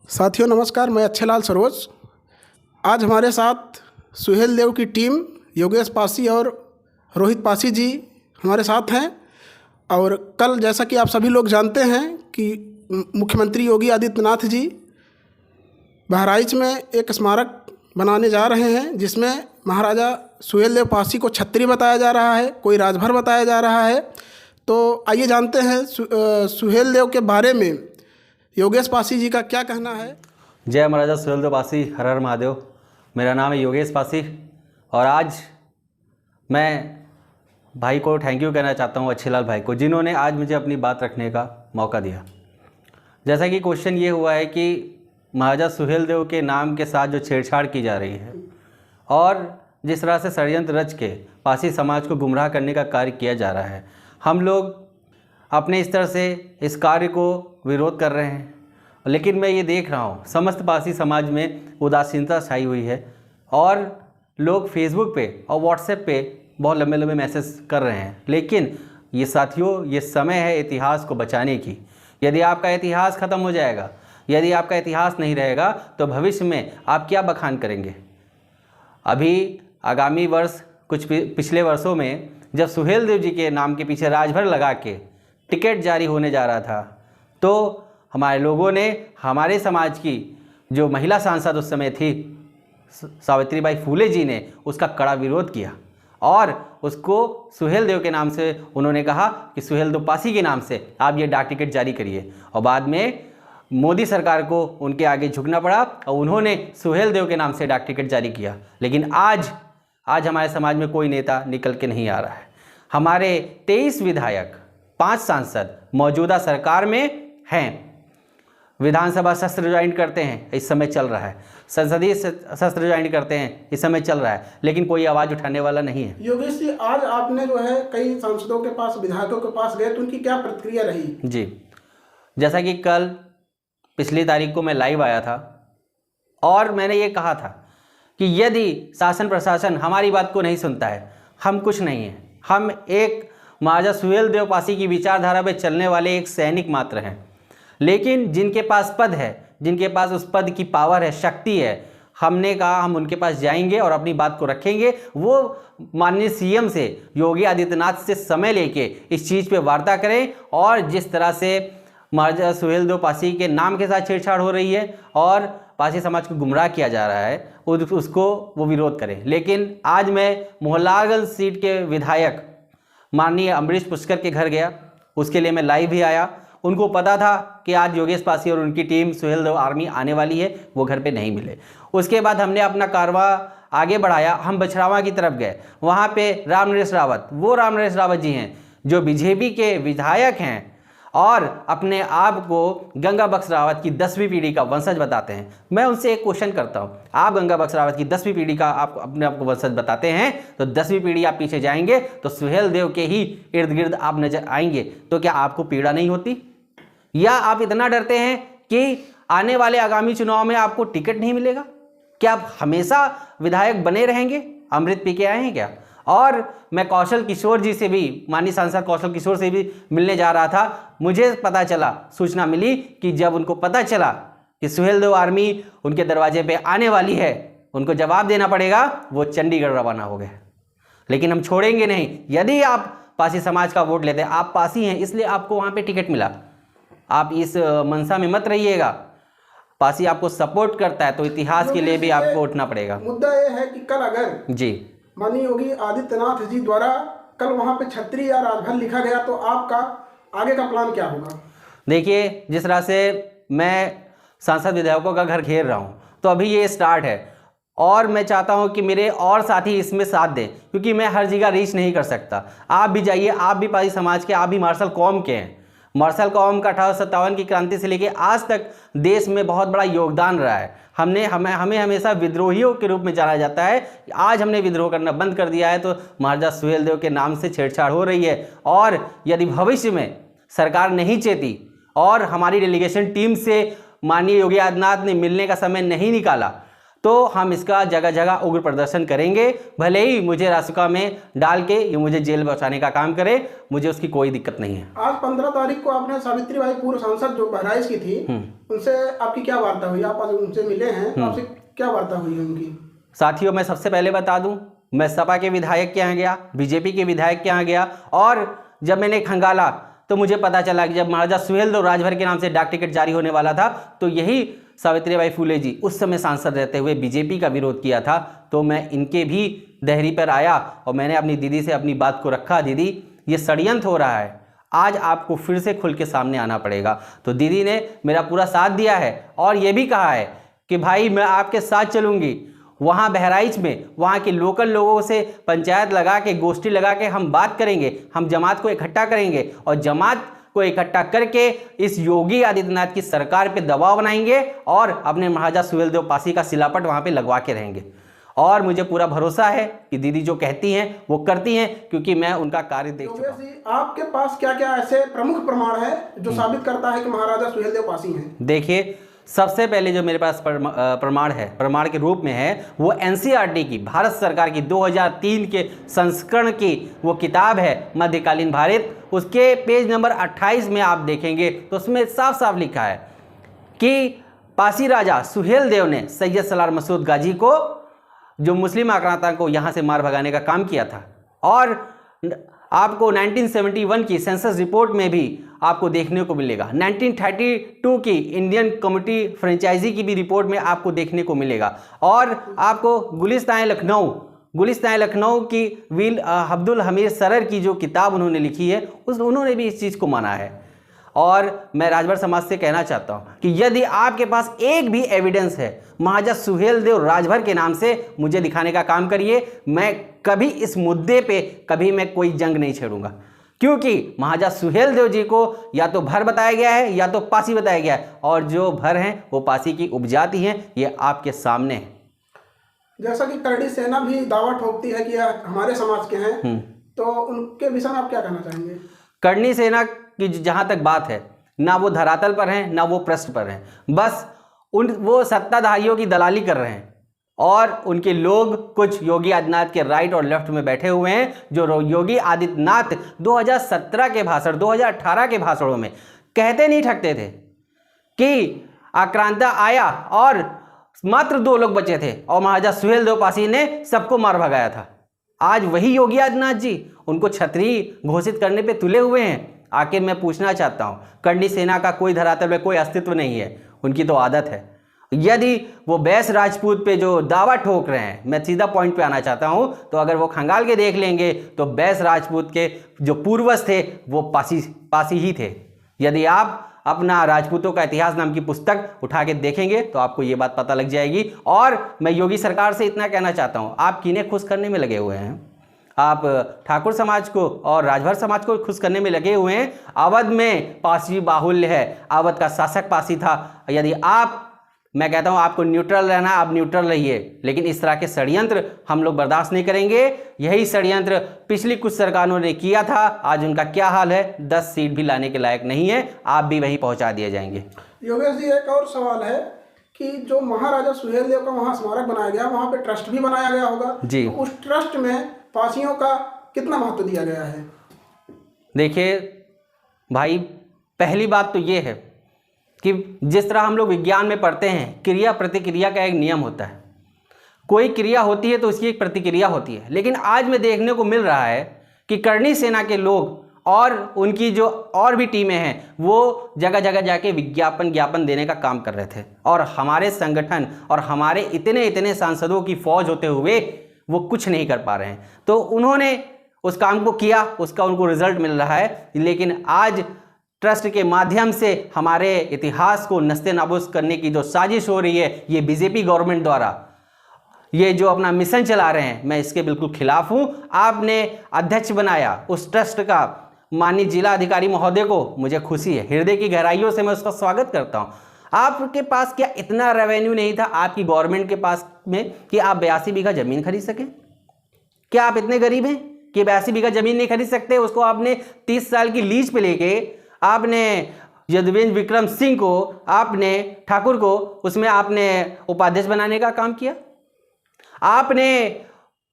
साथियों नमस्कार, मैं अच्छेलाल सरोज। आज हमारे साथ सुहेल देव की टीम योगेश पासी और रोहित पासी जी हमारे साथ हैं। और कल जैसा कि आप सभी लोग जानते हैं कि मुख्यमंत्री योगी आदित्यनाथ जी बहराइच में एक स्मारक बनाने जा रहे हैं, जिसमें महाराजा सुहेल देव पासी को छत्री बताया जा रहा है, कोई राजभर बताया जा रहा है। तो आइए जानते हैं सुहेल देव के बारे में योगेश पासी जी का क्या कहना है। जय महाराजा सुहेल देव पासी, हर हर महादेव। मेरा नाम है योगेश पासी और आज मैं भाई को थैंक यू कहना चाहता हूँ, अच्छेलाल भाई को, जिन्होंने आज मुझे अपनी बात रखने का मौका दिया। जैसा कि क्वेश्चन ये हुआ है कि महाराजा सुहेल देव के नाम के साथ जो छेड़छाड़ की जा रही है और जिस तरह से षड्यंत्र रच के पासी समाज को गुमराह करने का कार्य किया जा रहा है, हम लोग अपने स्तर से इस कार्य को विरोध कर रहे हैं। लेकिन मैं ये देख रहा हूँ समस्त पासी समाज में उदासीनता छाई हुई है और लोग फेसबुक पे और व्हाट्सएप पे बहुत लंबे लंबे मैसेज कर रहे हैं। लेकिन ये साथियों, ये समय है इतिहास को बचाने की। यदि आपका इतिहास ख़त्म हो जाएगा, यदि आपका इतिहास नहीं रहेगा, तो भविष्य में आप क्या बखान करेंगे। अभी आगामी वर्ष, कुछ पिछले वर्षों में जब सुहेल देव जी के नाम के पीछे राजभर लगा के टिकट जारी होने जा रहा था, तो हमारे लोगों ने, हमारे समाज की जो महिला सांसद उस समय थी सावित्रीबाई फूले जी ने उसका कड़ा विरोध किया और उसको सुहेल देव के नाम से उन्होंने कहा कि सुहेल देव पासी के नाम से आप ये डाक टिकट जारी करिए। और बाद में मोदी सरकार को उनके आगे झुकना पड़ा और उन्होंने सुहेल देव के नाम से डाक टिकट जारी किया। लेकिन आज हमारे समाज में कोई नेता निकल के नहीं आ रहा है। हमारे 23 विधायक, 5 सांसद मौजूदा सरकार में हैं। विधानसभा सत्र ज्वाइन करते हैं, इस समय चल रहा है। संसदीय सत्र ज्वाइन करते हैं, इस समय चल रहा है। लेकिन कोई आवाज़ उठाने वाला नहीं है। योगेश जी, आज आपने जो है कई सांसदों के पास, विधायकों के पास गए, तो उनकी क्या प्रतिक्रिया रही? जी, जैसा कि कल पिछली तारीख को मैं लाइव आया था और मैंने ये कहा था कि यदि शासन प्रशासन हमारी बात को नहीं सुनता है, हम कुछ नहीं हैं। हम एक महाराजा सुहेल देव पासी की विचारधारा पे चलने वाले एक सैनिक मात्र हैं। लेकिन जिनके पास पद है, जिनके पास उस पद की पावर है, शक्ति है, हमने कहा हम उनके पास जाएंगे और अपनी बात को रखेंगे। वो माननीय सीएम से, योगी आदित्यनाथ से समय लेके इस चीज़ पे वार्ता करें और जिस तरह से महाराजा सुहेल देव पासी के नाम के साथ छेड़छाड़ हो रही है और पासी समाज को गुमराह किया जा रहा है, उसको वो विरोध करें। लेकिन आज मैं मोहल्लागंज सीट के विधायक माननीय अमरीश पुष्कर के घर गया, उसके लिए मैं लाइव भी आया। उनको पता था कि आज योगेश पासी और उनकी टीम सुहेल देव आर्मी आने वाली है, वो घर पे नहीं मिले। उसके बाद हमने अपना कारवा आगे बढ़ाया, हम बछरावा की तरफ गए। वहाँ पे राम नरेश रावत, वो राम नरेश रावत जी हैं जो बीजेपी के विधायक हैं और अपने आप को गंगा बख्श रावत की 10वीं पीढ़ी का वंशज बताते हैं। मैं उनसे एक क्वेश्चन करता हूँ, आप गंगा बख्श रावत की 10वीं पीढ़ी का आप अपने आप को वंशज बताते हैं, तो 10वीं पीढ़ी आप पीछे जाएंगे तो सुहेल देव के ही इर्द गिर्द आप नजर आएंगे। तो क्या आपको पीड़ा नहीं होती? या आप इतना डरते हैं कि आने वाले आगामी चुनाव में आपको टिकट नहीं मिलेगा? क्या आप हमेशा विधायक बने रहेंगे? अमृत पी के आए हैं क्या? और मैं कौशल किशोर जी से भी, माननीय सांसद कौशल किशोर से भी मिलने जा रहा था। मुझे पता चला, सूचना मिली कि जब उनको पता चला कि सुहेल देव आर्मी उनके दरवाजे पे आने वाली है, उनको जवाब देना पड़ेगा, वो चंडीगढ़ रवाना हो गए। लेकिन हम छोड़ेंगे नहीं। यदि आप पासी समाज का वोट लेते हैं, आप पासी हैं इसलिए आपको वहाँ पर टिकट मिला, आप इस मनसा में मत रहिएगा। पासी आपको सपोर्ट करता है तो इतिहास के लिए भी आपको उठना पड़ेगा। मुद्दा यह है कि कल अगर जी माननीय योगी आदित्यनाथ जी द्वारा कल वहाँ पे छत्री या राजभर लिखा गया, तो आपका आगे का प्लान क्या होगा? देखिए, जिस तरह से मैं सांसद विधायकों का घर घेर रहा हूँ, तो अभी ये स्टार्ट है और मैं चाहता हूँ कि मेरे और साथी इसमें साथ दें, क्योंकि मैं हर जगह रीच नहीं कर सकता। आप भी जाइए, आप भी पासी समाज के, आप भी मार्शल कौम के हैं। मार्शल कौम का 1857 की क्रांति से लेकर आज तक देश में बहुत बड़ा योगदान रहा है। हमें हमेशा विद्रोहियों के रूप में जाना जाता है। आज हमने विद्रोह करना बंद कर दिया है, तो महाराजा सुहेल देव के नाम से छेड़छाड़ हो रही है। और यदि भविष्य में सरकार नहीं चेती और हमारी डेलीगेशन टीम से माननीय योगी आदित्यनाथ ने मिलने का समय नहीं निकाला, तो हम इसका जगह जगह उग्र प्रदर्शन करेंगे। भले ही मुझे रासुका में डाल के ये मुझे जेल बचाने का काम करे, मुझे उसकी कोई दिक्कत नहीं है। आज 15 तारीख को आपने सावित्रीबाई पूर्व सांसद जो बहराइच की थी, उनसे आपकी क्या वार्ता हुई? आप आज उनसे मिले हैं तो आपसे क्या वार्ता हुई उनकी? साथियों, मैं सबसे पहले बता दूं, मैं सपा के विधायक के यहाँ गया, बीजेपी के विधायक के यहाँ गया, और जब मैंने खंगाला तो मुझे पता चला कि जब महाराजा सुहेलदेव राजभर के नाम से डाक टिकट जारी होने वाला था तो यही सावित्रीबाई फुले जी उस समय सांसद रहते हुए बीजेपी का विरोध किया था। तो मैं इनके भी दहरी पर आया और मैंने अपनी दीदी से अपनी बात को रखा, दीदी ये षड्यंत्र हो रहा है, आज आपको फिर से खुल के सामने आना पड़ेगा। तो दीदी ने मेरा पूरा साथ दिया है और ये भी कहा है कि भाई मैं आपके साथ चलूँगी। वहाँ बहराइच में वहाँ के लोकल लोगों से पंचायत लगा के, गोष्ठी लगा के हम बात करेंगे, हम जमात को इकट्ठा करेंगे और जमात को इकट्ठा करके इस योगी आदित्यनाथ की सरकार पे दबाव बनाएंगे और अपने महाराजा सुहेलदेव पासी का सिलापट वहाँ पे लगवा के रहेंगे। और मुझे पूरा भरोसा है कि दीदी जो कहती हैं वो करती हैं, क्योंकि मैं उनका कार्य देख चुका हूं। आपके पास क्या क्या ऐसे प्रमुख प्रमाण है जो साबित करता है कि महाराजा सुहेलदेव पासी हैं? देखिए, सबसे पहले जो मेरे पास प्रमाण है, प्रमाण के रूप में है, वो एनसीईआरटी की, भारत सरकार की 2003 के संस्करण की वो किताब है मध्यकालीन भारत। उसके पेज नंबर 28 में आप देखेंगे तो उसमें साफ साफ लिखा है कि पासी राजा सुहेलदेव ने सैयद सलार मसूद गाजी को, जो मुस्लिम आक्रांता को यहाँ से मार भगाने का काम किया था। और आपको 1971 की सेंसस रिपोर्ट में भी आपको देखने को मिलेगा, 1932 की इंडियन कम्युनिटी फ्रेंचाइजी की भी रिपोर्ट में आपको देखने को मिलेगा, और आपको गुलिस्तान लखनऊ की वील अब्दुल हमीद सरर की जो किताब उन्होंने लिखी है उन्होंने भी इस चीज़ को माना है। और मैं राजभर समाज से कहना चाहता हूं कि यदि आपके पास एक भी एविडेंस है महाराजा सुहेलदेव राजभर के नाम से, मुझे दिखाने का काम करिए। मैं कभी इस मुद्दे पे कभी मैं कोई जंग नहीं छेड़ूंगा, क्योंकि महाराजा सुहेलदेव जी को या तो भर बताया गया है या तो पासी बताया गया है, और जो भर हैं वो पासी की उपजाति हैं, ये आपके सामने है। जैसा कि करड़ी सेना भी दावा ठोकती है कि हमारे समाज के हैं, तो उनके विषय में आप क्या कहना चाहेंगे? करणी सेना की जहां तक बात है, ना वो धरातल पर हैं ना वो पृष्ठ पर हैं, बस वो सत्ताधारियों की दलाली कर रहे हैं। और उनके लोग कुछ योगी आदित्यनाथ के राइट और लेफ्ट में बैठे हुए हैं, जो योगी आदित्यनाथ 2017 के भाषण, 2018 के भाषणों में कहते नहीं थकते थे कि आक्रांता आया और मात्र 2 लोग बचे थे और महाराजा सुहेलदेव पासी ने सबको मार भगाया था। आज वही योगी आदित्यनाथ जी उनको क्षत्रिय घोषित करने पे तुले हुए हैं। आखिर मैं पूछना चाहता हूं, करणी सेना का कोई धरातल में कोई अस्तित्व नहीं है, उनकी तो आदत है। यदि वो बैस राजपूत पे जो दावा ठोक रहे हैं, मैं सीधा पॉइंट पे आना चाहता हूं, तो अगर वो खंगाल के देख लेंगे तो बैस राजपूत के जो पूर्वज थे वो पासी ही थे। यदि आप अपना राजपूतों का इतिहास नाम की पुस्तक उठा के देखेंगे तो आपको ये बात पता लग जाएगी। और मैं योगी सरकार से इतना कहना चाहता हूं, आप किन्हें खुश करने में लगे हुए हैं? आप ठाकुर समाज को और राजभर समाज को खुश करने में लगे हुए हैं। अवध में पासी बाहुल्य है, अवध का शासक पासी था। यदि मैं कहता हूं आपको न्यूट्रल रहना, आप न्यूट्रल रहिए, लेकिन इस तरह के षड्यंत्र हम लोग बर्दाश्त नहीं करेंगे। यही षड्यंत्र पिछली कुछ सरकारों ने किया था, आज उनका क्या हाल है, 10 सीट भी लाने के लायक नहीं है, आप भी वहीं पहुंचा दिए जाएंगे। योगेश जी, एक और सवाल है कि जो महाराजा सुहेलदेव का वहाँ स्मारक बनाया गया, वहाँ पे ट्रस्ट भी बनाया गया होगा जी, तो उस ट्रस्ट में पासियों का कितना महत्व दिया गया है? देखिए भाई, पहली बात तो ये है कि जिस तरह हम लोग विज्ञान में पढ़ते हैं, क्रिया प्रतिक्रिया का एक नियम होता है। कोई क्रिया होती है तो उसकी एक प्रतिक्रिया होती है। लेकिन आज में देखने को मिल रहा है कि करणी सेना के लोग और उनकी जो और भी टीमें हैं वो जगह जगह जाके ज्ञापन देने का काम कर रहे थे, और हमारे संगठन और हमारे इतने सांसदों की फौज होते हुए वो कुछ नहीं कर पा रहे हैं। तो उन्होंने उस काम को किया, उसका उनको रिजल्ट मिल रहा है। लेकिन आज ट्रस्ट के माध्यम से हमारे इतिहास को नस्ते नाबूद करने की जो साजिश हो रही है, ये बीजेपी गवर्नमेंट द्वारा ये जो अपना मिशन चला रहे हैं, मैं इसके बिल्कुल खिलाफ हूं। आपने अध्यक्ष बनाया उस ट्रस्ट का माननीय जिला अधिकारी महोदय को, मुझे खुशी है, हृदय की गहराइयों से मैं उसका स्वागत करता हूं। आपके पास क्या इतना रेवेन्यू नहीं था आपकी गवर्नमेंट के पास में कि आप 82 बीघा जमीन खरीद सकें? क्या आप इतने गरीब हैं कि 82 बीघा जमीन नहीं खरीद सकते? उसको आपने 30 साल की लीज पे लेके आपने यदुवेंद्र विक्रम सिंह को, आपने ठाकुर को, उसमें आपने उपाध्यक्ष बनाने का काम किया। आपने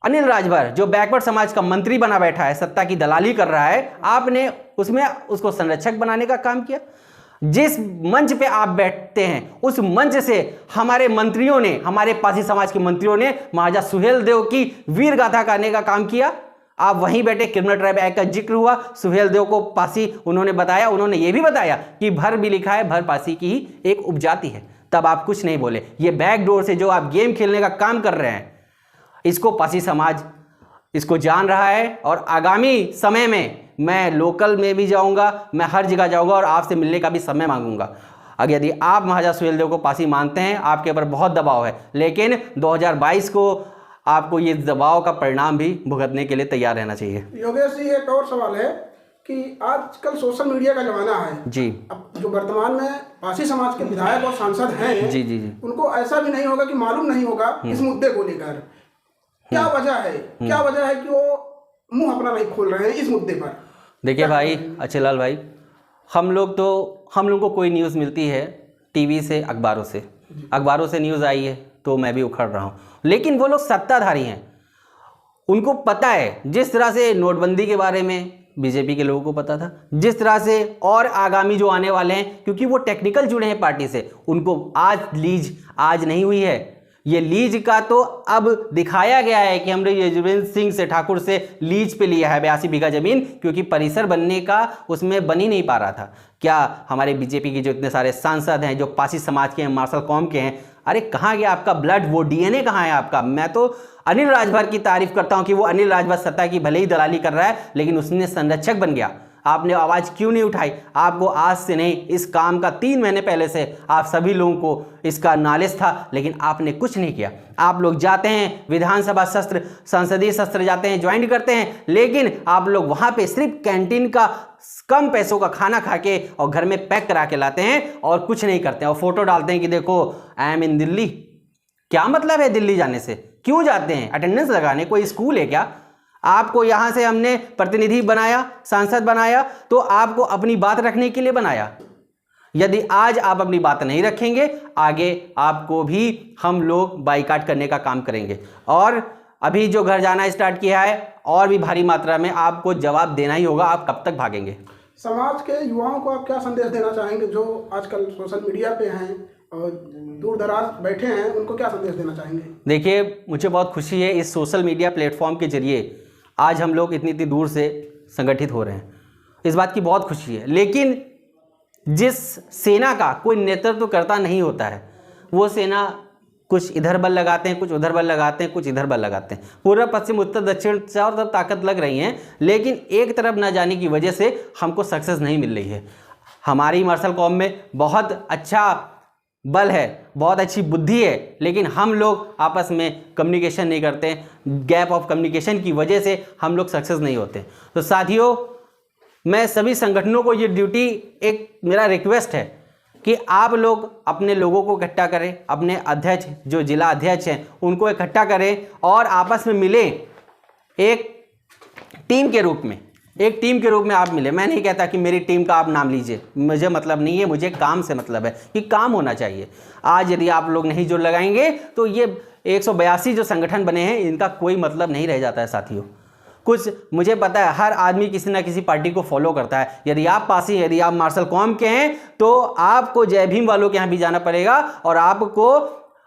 अनिल राजभर जो बैकवर्ड समाज का मंत्री बना बैठा है, सत्ता की दलाली कर रहा है, आपने उसमें उसको संरक्षक बनाने का काम किया। जिस मंच पे आप बैठते हैं उस मंच से हमारे मंत्रियों ने, हमारे पासी समाज के मंत्रियों ने महाराजा सुहेलदेव की वीर गाथा गाने का काम किया। आप वहीं बैठे, क्रिमिनल ट्राइब एक्ट का जिक्र हुआ, सुहेलदेव को पासी उन्होंने बताया, उन्होंने ये भी बताया कि भर भी लिखा है, भर पासी की ही एक उपजाति है, तब आप कुछ नहीं बोले। ये बैकडोर से जो आप गेम खेलने का काम कर रहे हैं, इसको पासी समाज इसको जान रहा है और आगामी समय में मैं लोकल में भी जाऊंगा, मैं हर जगह जाऊंगा और आपसे मिलने का भी समय मांगूंगा। अगर यदि आप महाराजा सुहेलदेव को पासी मानते हैं, आपके ऊपर बहुत दबाव है, लेकिन 2022 को आपको ये दबाव का परिणाम भी भुगतने के लिए तैयार रहना चाहिए। योगेश जी, एक और सवाल है कि आजकल सोशल मीडिया का जमाना है जी। अब जो वर्तमान में पासी समाज के विधायक और सांसद हैं जी जी जी, उनको ऐसा भी नहीं होगा कि मालूम नहीं होगा इस मुद्दे को लेकर क्या वजह है, क्या वजह है कि वो मुंह अपना नहीं खोल रहे हैं इस मुद्दे पर। देखिए भाई अच्छे लाल भाई, हम लोग को कोई न्यूज़ मिलती है टीवी से, अखबारों से न्यूज़ आई है तो मैं भी उखड़ रहा हूँ, लेकिन वो लोग सत्ताधारी हैं, उनको पता है जिस तरह से नोटबंदी के बारे में बीजेपी के लोगों को पता था, जिस तरह से और आगामी जो आने वाले हैं, क्योंकि वो टेक्निकल जुड़े हैं पार्टी से, उनको लीज आज नहीं हुई है। ये लीज का तो अब दिखाया गया है कि हमने युजवेंद्र सिंह से, ठाकुर से लीज पे लिया है 82 बीघा जमीन, क्योंकि परिसर बनने का उसमें बन ही नहीं पा रहा था। क्या हमारे बीजेपी के जो इतने सारे सांसद हैं जो पासी समाज के हैं, मार्शल कौम के हैं, अरे कहाँ गया आपका ब्लड, वो डीएनए कहाँ है आपका? मैं तो अनिल राजभर की तारीफ करता हूँ कि वो अनिल राजभर सत्ता की भले ही दलाली कर रहा है, लेकिन उसने संरक्षक बन गया। आपने आवाज़ क्यों नहीं उठाई? आपको आज से नहीं, इस काम का 3 महीने पहले से आप सभी लोगों को इसका नॉलेज था, लेकिन आपने कुछ नहीं किया। आप लोग जाते हैं विधानसभा सत्र, संसदीय सत्र जाते हैं, ज्वाइन करते हैं, लेकिन आप लोग वहाँ पे सिर्फ कैंटीन का कम पैसों का खाना खा के और घर में पैक करा के लाते हैं और कुछ नहीं करते हैं, और फोटो डालते हैं कि देखो आई एम इन दिल्ली। क्या मतलब है दिल्ली जाने से? क्यों जाते हैं? अटेंडेंस लगाने? कोई स्कूल है क्या? आपको यहाँ से हमने प्रतिनिधि बनाया, सांसद बनाया, तो आपको अपनी बात रखने के लिए बनाया। यदि आज आप अपनी बात नहीं रखेंगे, आगे आपको भी हम लोग बाइकाट करने का काम करेंगे। और अभी जो घर जाना स्टार्ट किया है, और भी भारी मात्रा में आपको जवाब देना ही होगा। आप कब तक भागेंगे? समाज के युवाओं को आप क्या संदेश देना चाहेंगे जो आजकल सोशल मीडिया पे हैं और दूर दराज बैठे हैं, उनको क्या संदेश देना चाहेंगे? देखिए, मुझे बहुत खुशी है इस सोशल मीडिया प्लेटफॉर्म के जरिए आज हम लोग इतनी दूर से संगठित हो रहे हैं, इस बात की बहुत खुशी है। लेकिन जिस सेना का कोई नेतृत्व करता नहीं होता है, वो सेना कुछ इधर बल लगाते हैं, कुछ उधर बल लगाते हैं, कुछ इधर बल लगाते हैं, पूर्व पश्चिम उत्तर दक्षिण चारों तरफ ताकत लग रही हैं, लेकिन एक तरफ न जाने की वजह से हमको सक्सेस नहीं मिल रही है। हमारी मार्शल कौम में बहुत अच्छा बल है, बहुत अच्छी बुद्धि है, लेकिन हम लोग आपस में कम्युनिकेशन नहीं करते। गैप ऑफ कम्युनिकेशन की वजह से हम लोग सक्सेस नहीं होते। तो साथियों, मैं सभी संगठनों को ये ड्यूटी, एक मेरा रिक्वेस्ट है कि आप लोग अपने लोगों को इकट्ठा करें, अपने अध्यक्ष जो जिला अध्यक्ष हैं उनको इकट्ठा करें और आपस में मिलें, एक टीम के रूप में, एक टीम के रूप में आप मिले। मैं नहीं कहता कि मेरी टीम का आप नाम लीजिए, मुझे मतलब नहीं है, मुझे काम से मतलब है कि काम होना चाहिए। आज यदि आप लोग नहीं जोड़ लगाएंगे तो ये 182 जो संगठन बने हैं इनका कोई मतलब नहीं रह जाता है साथियों। कुछ मुझे पता है, हर आदमी किसी ना किसी पार्टी को फॉलो करता है। यदि आप पासी, यदि आप मार्शल कौम के हैं तो आपको जय भीम वालों के यहाँ भी जाना पड़ेगा और आपको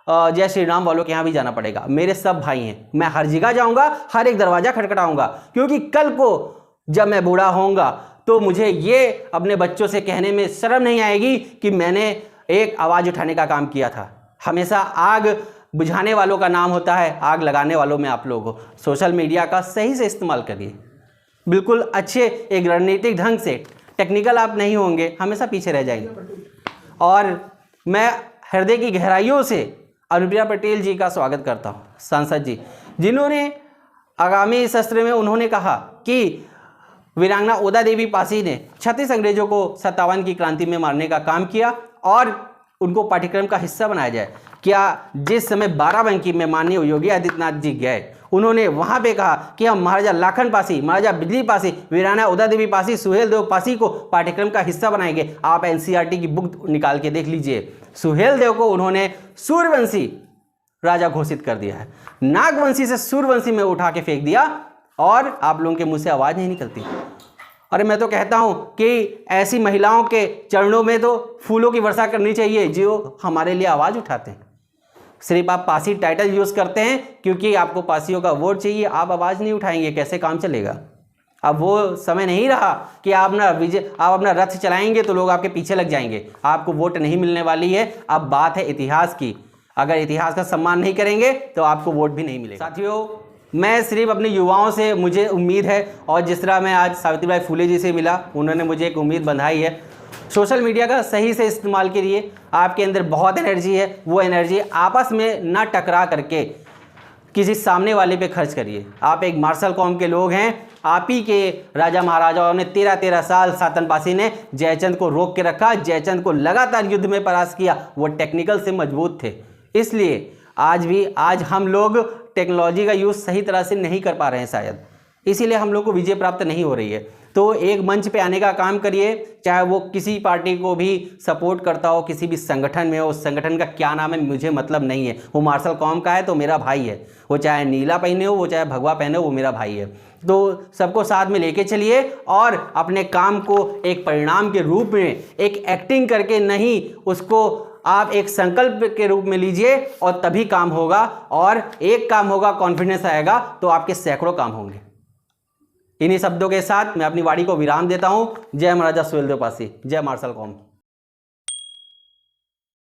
जय श्री राम वालों के यहाँ भी जाना पड़ेगा। मेरे सब भाई हैं, मैं हर जगह जाऊँगा, हर एक दरवाज़ा खटखटाऊँगा, क्योंकि कल को जब मैं बूढ़ा होऊंगा तो मुझे ये अपने बच्चों से कहने में शर्म नहीं आएगी कि मैंने एक आवाज़ उठाने का काम किया था। हमेशा आग बुझाने वालों का नाम होता है, आग लगाने वालों में आप लोग हो। सोशल मीडिया का सही से इस्तेमाल करिए, बिल्कुल अच्छे एक रणनीतिक ढंग से। टेक्निकल आप नहीं होंगे, हमेशा पीछे रह जाएंगे। और मैं हृदय की गहराइयों से अनुप्रिया पटेल जी का स्वागत करता हूँ, सांसद जी, जिन्होंने आगामी सत्र में उन्होंने कहा कि वीरांगना ओदा देवी पासी ने 36 अंग्रेजों को 57 की क्रांति में मारने का काम किया और उनको पाठ्यक्रम का हिस्सा बनाया जाए। क्या जिस समय बाराबंकी में माननीय योगी आदित्यनाथ जी गए, उन्होंने वहां पे कहा कि हम महाराजा लाखन पासी, महाराजा बिजली पासी, वीरांगना ओदा देवी पासी, सुहेलदेव पासी को पाठ्यक्रम का हिस्सा बनाएंगे। आप एनसीईआरटी की बुक निकाल के देख लीजिए। सुहेलदेव को उन्होंने सूर्यवंशी राजा घोषित कर दिया है, नागवंशी से सूर्यवंशी में उठा के फेंक दिया और आप लोगों के मुंह से आवाज़ नहीं निकलती। अरे मैं तो कहता हूं कि ऐसी महिलाओं के चरणों में तो फूलों की वर्षा करनी चाहिए जो हमारे लिए आवाज़ उठाते हैं। सिर्फ आप पासी टाइटल यूज़ करते हैं क्योंकि आपको पासियों का वोट चाहिए, आप आवाज़ नहीं उठाएंगे, कैसे काम चलेगा? अब वो समय नहीं रहा कि आप अपना रथ चलाएंगे तो लोग आपके पीछे लग जाएंगे, आपको वोट नहीं मिलने वाली है। अब बात है इतिहास की, अगर इतिहास का सम्मान नहीं करेंगे तो आपको वोट भी नहीं मिलेगा। साथियों, मैं सिर्फ अपने युवाओं से मुझे उम्मीद है, और जिस तरह मैं आज सावित्रीबाई फुले जी से मिला, उन्होंने मुझे एक उम्मीद बंधाई है। सोशल मीडिया का सही से इस्तेमाल करिए, आपके अंदर बहुत एनर्जी है, वो एनर्जी आपस में ना टकरा करके किसी सामने वाले पे खर्च करिए। आप एक मार्शल कौम के लोग हैं, आप ही के राजा महाराजाओं ने 13-13 साल सातन पासी ने जयचंद को रोक के रखा, जयचंद को लगातार युद्ध में परास्त किया, वो टेक्निकल से मजबूत थे। इसलिए आज हम लोग टेक्नोलॉजी का यूज़ सही तरह से नहीं कर पा रहे हैं शायद, इसीलिए हम लोग को विजय प्राप्त नहीं हो रही है। तो एक मंच पे आने का काम करिए, चाहे वो किसी पार्टी को भी सपोर्ट करता हो, किसी भी संगठन में हो, उस संगठन का क्या नाम है मुझे मतलब नहीं है, वो मार्शल कौम का है तो मेरा भाई है, वो चाहे नीला पहने हो, वो चाहे भगवा पहने हो, वो मेरा भाई है। तो सबको साथ में लेके चलिए और अपने काम को एक परिणाम के रूप में, एक एक्टिंग करके नहीं, उसको आप एक संकल्प के रूप में लीजिए और तभी काम होगा। और एक काम होगा, कॉन्फिडेंस आएगा तो आपके सैकड़ों काम होंगे। इन्हीं शब्दों के साथ मैं अपनी वाणी को विराम देता हूं। जय महाराजा सुहेलदेव पासी, जय मार्शल कौम।